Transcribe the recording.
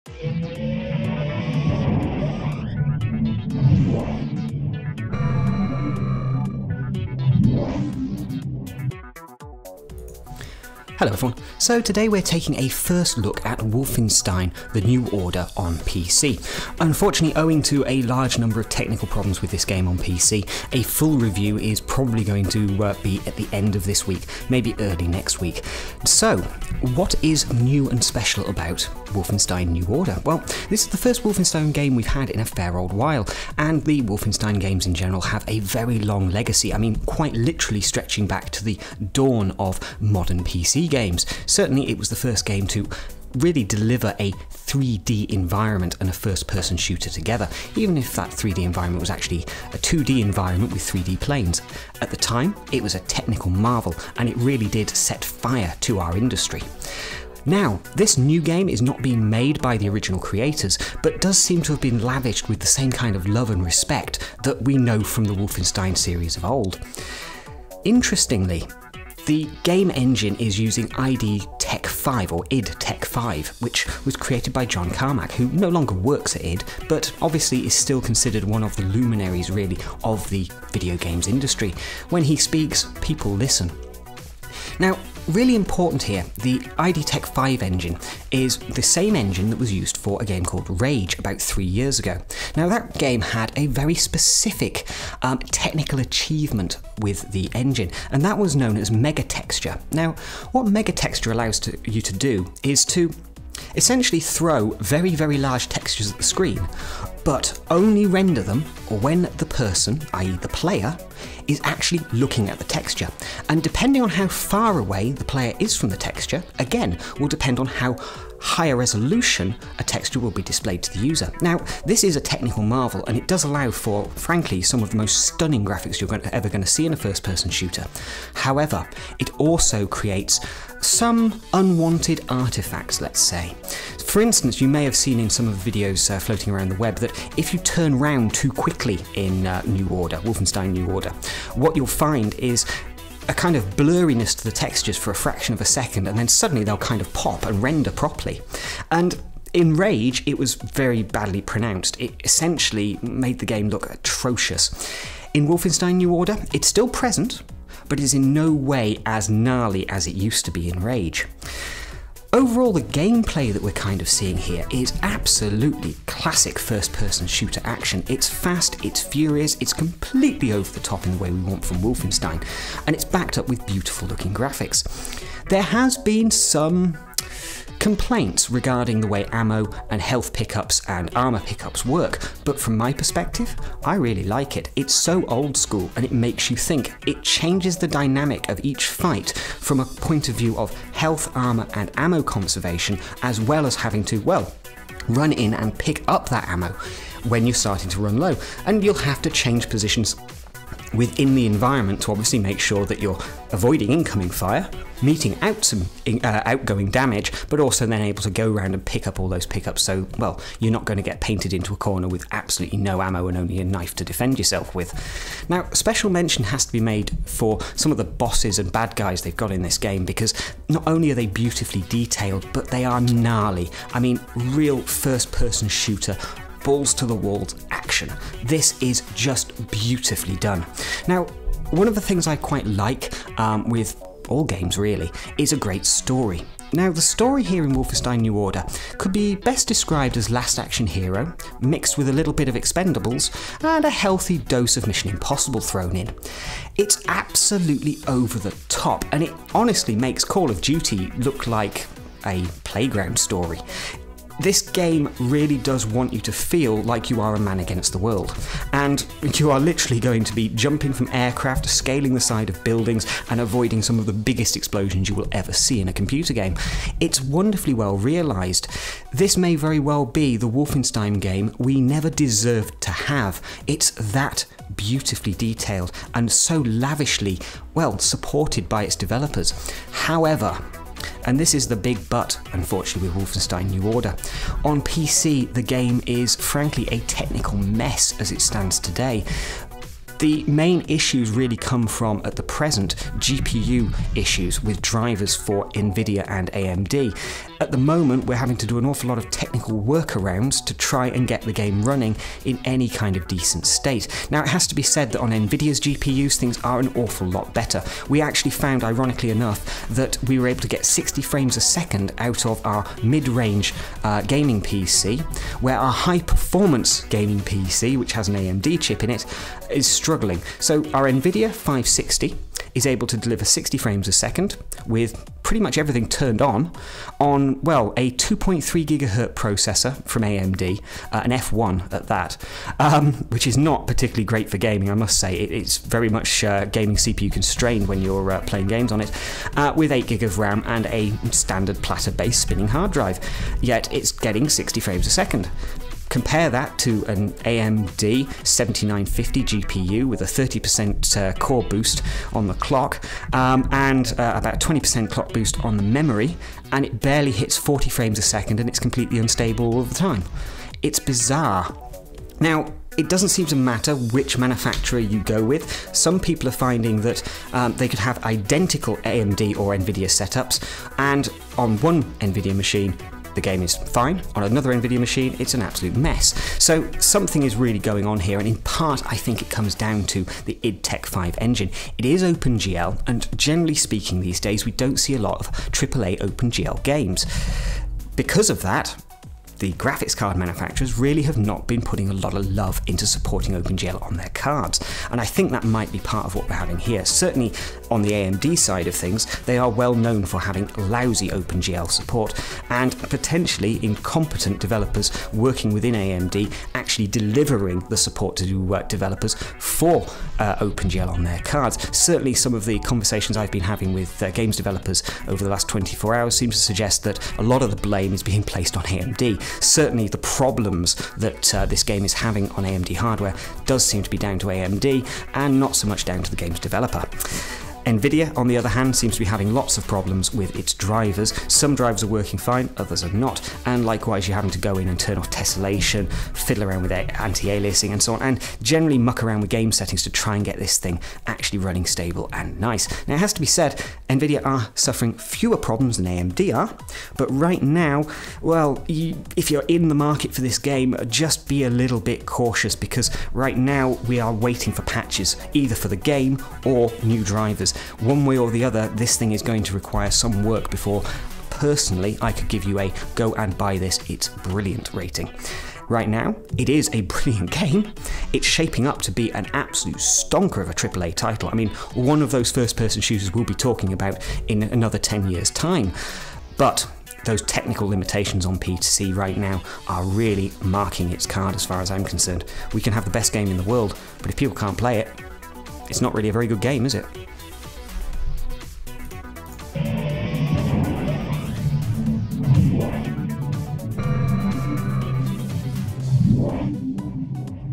Hello everyone, so today we're taking a first look at Wolfenstein The New Order on PC. Unfortunately, owing to a large number of technical problems with this game on PC, a full review is probably going to be at the end of this week, maybe early next week. So, what is new and special about Wolfenstein New Order? Well, this is the first Wolfenstein game we've had in a fair old while, and the Wolfenstein games in general have a very long legacy, I mean quite literally stretching back to the dawn of modern PC games. Certainly it was the first game to really deliver a 3D environment and a first-person shooter together, even if that 3D environment was actually a 2D environment with 3D planes. At the time, it was a technical marvel, and it really did set fire to our industry. Now, this new game is not being made by the original creators, but does seem to have been lavished with the same kind of love and respect that we know from the Wolfenstein series of old. Interestingly, the game engine is using ID Tech 5, or id Tech 5, which was created by John Carmack, who no longer works at id, but obviously is still considered one of the luminaries, really, of the video games industry. When he speaks, people listen. Now, really important here, the ID Tech 5 engine is the same engine that was used for a game called Rage about 3 years ago. Now that game had a very specific technical achievement with the engine, and that was known as megatexture. Now, what megatexture allows you to do is to essentially throw very, very large textures at the screen, but only render them when the person, i.e. the player, is actually looking at the texture. And depending on how far away the player is from the texture, again, will depend on how high a resolution a texture will be displayed to the user. Now, this is a technical marvel, and it does allow for, frankly, some of the most stunning graphics you're ever going to see in a first-person shooter. However, it also creates some unwanted artifacts, let's say. For instance, you may have seen in some of the videos floating around the web that if you turn round too quickly in New Order, Wolfenstein New Order, what you'll find is a kind of blurriness to the textures for a fraction of a second, and then suddenly they'll kind of pop and render properly. And in Rage, it was very badly pronounced. It essentially made the game look atrocious. In Wolfenstein New Order, it's still present, but is in no way as gnarly as it used to be in Rage. Overall, the gameplay that we're kind of seeing here is absolutely classic first-person shooter action. It's fast, it's furious, it's completely over the top in the way we want from Wolfenstein, and it's backed up with beautiful-looking graphics. There has been some complaints regarding the way ammo and health pickups and armor pickups work, but from my perspective, I really like it. It's so old school and it makes you think. It changes the dynamic of each fight from a point of view of health, armor and ammo conservation, as well as having to, well, run in and pick up that ammo when you're starting to run low. And you'll have to change positions within the environment to obviously make sure that you're avoiding incoming fire, meting out some outgoing damage, but also then able to go around and pick up all those pickups, so, well, you're not going to get painted into a corner with absolutely no ammo and only a knife to defend yourself with. Now, special mention has to be made for some of the bosses and bad guys they've got in this game, because not only are they beautifully detailed, but they are gnarly. I mean, real first-person shooter, balls to the walls action. This is just beautifully done. Now, one of the things I quite like with all games really is a great story. Now, the story here in Wolfenstein New Order could be best described as Last Action Hero, mixed with a little bit of Expendables, and a healthy dose of Mission Impossible thrown in. It's absolutely over the top, and it honestly makes Call of Duty look like a playground story. This game really does want you to feel like you are a man against the world, and you are literally going to be jumping from aircraft, scaling the side of buildings, and avoiding some of the biggest explosions you will ever see in a computer game. It's wonderfully well realised. This may very well be the Wolfenstein game we never deserved to have. It's that beautifully detailed and so lavishly, well, supported by its developers. However, and this is the big but, unfortunately, with Wolfenstein New Order, on PC the game is frankly a technical mess as it stands today. The main issues really come from, at the present, GPU issues with drivers for Nvidia and AMD. At the moment, we're having to do an awful lot of technical workarounds to try and get the game running in any kind of decent state. Now, it has to be said that on Nvidia's GPUs, things are an awful lot better. We actually found, ironically enough, that we were able to get 60 frames a second out of our mid-range gaming PC, where our high-performance gaming PC, which has an AMD chip in it, is struggling. So our Nvidia 560 is able to deliver 60 frames a second with pretty much everything turned on, well, a 2.3 gigahertz processor from AMD, an F1 at that, which is not particularly great for gaming, I must say. It's very much gaming CPU constrained when you're playing games on it, with 8 gig of RAM and a standard platter-based spinning hard drive, yet it's getting 60 frames a second. Compare that to an AMD 7950 GPU with a 30% core boost on the clock and about 20% clock boost on the memory, and it barely hits 40 frames a second and it's completely unstable all the time. It's bizarre. Now, it doesn't seem to matter which manufacturer you go with. Some people are finding that they could have identical AMD or Nvidia setups, and on one Nvidia machine, the game is fine. On another Nvidia machine, it's an absolute mess. So something is really going on here, and in part, I think it comes down to the id Tech 5 engine. It is OpenGL, and generally speaking these days, we don't see a lot of AAA OpenGL games. Because of that, the graphics card manufacturers really have not been putting a lot of love into supporting OpenGL on their cards, and I think that might be part of what we're having here. Certainly on the AMD side of things, they are well known for having lousy OpenGL support, and potentially incompetent developers working within AMD actually delivering the support to developers for OpenGL on their cards. Certainly some of the conversations I've been having with games developers over the last 24 hours seem to suggest that a lot of the blame is being placed on AMD. Certainly the problems that this game is having on AMD hardware does seem to be down to AMD and not so much down to the game's developer. Nvidia, on the other hand, seems to be having lots of problems with its drivers. Some drivers are working fine, others are not, and likewise you're having to go in and turn off tessellation, fiddle around with anti-aliasing and so on, and generally muck around with game settings to try and get this thing actually running stable and nice. Now, it has to be said, Nvidia are suffering fewer problems than AMD are, but right now, well, if you're in the market for this game, just be a little bit cautious, because right now we are waiting for patches, either for the game or new drivers. One way or the other, this thing is going to require some work before, personally, I could give you a go and buy this, it's brilliant rating. Right now, it is a brilliant game. It's shaping up to be an absolute stonker of a AAA title. I mean, one of those first-person shooters we'll be talking about in another 10 years' time. But those technical limitations on PC right now are really marking its card as far as I'm concerned. We can have the best game in the world, but if people can't play it, it's not really a very good game, is it?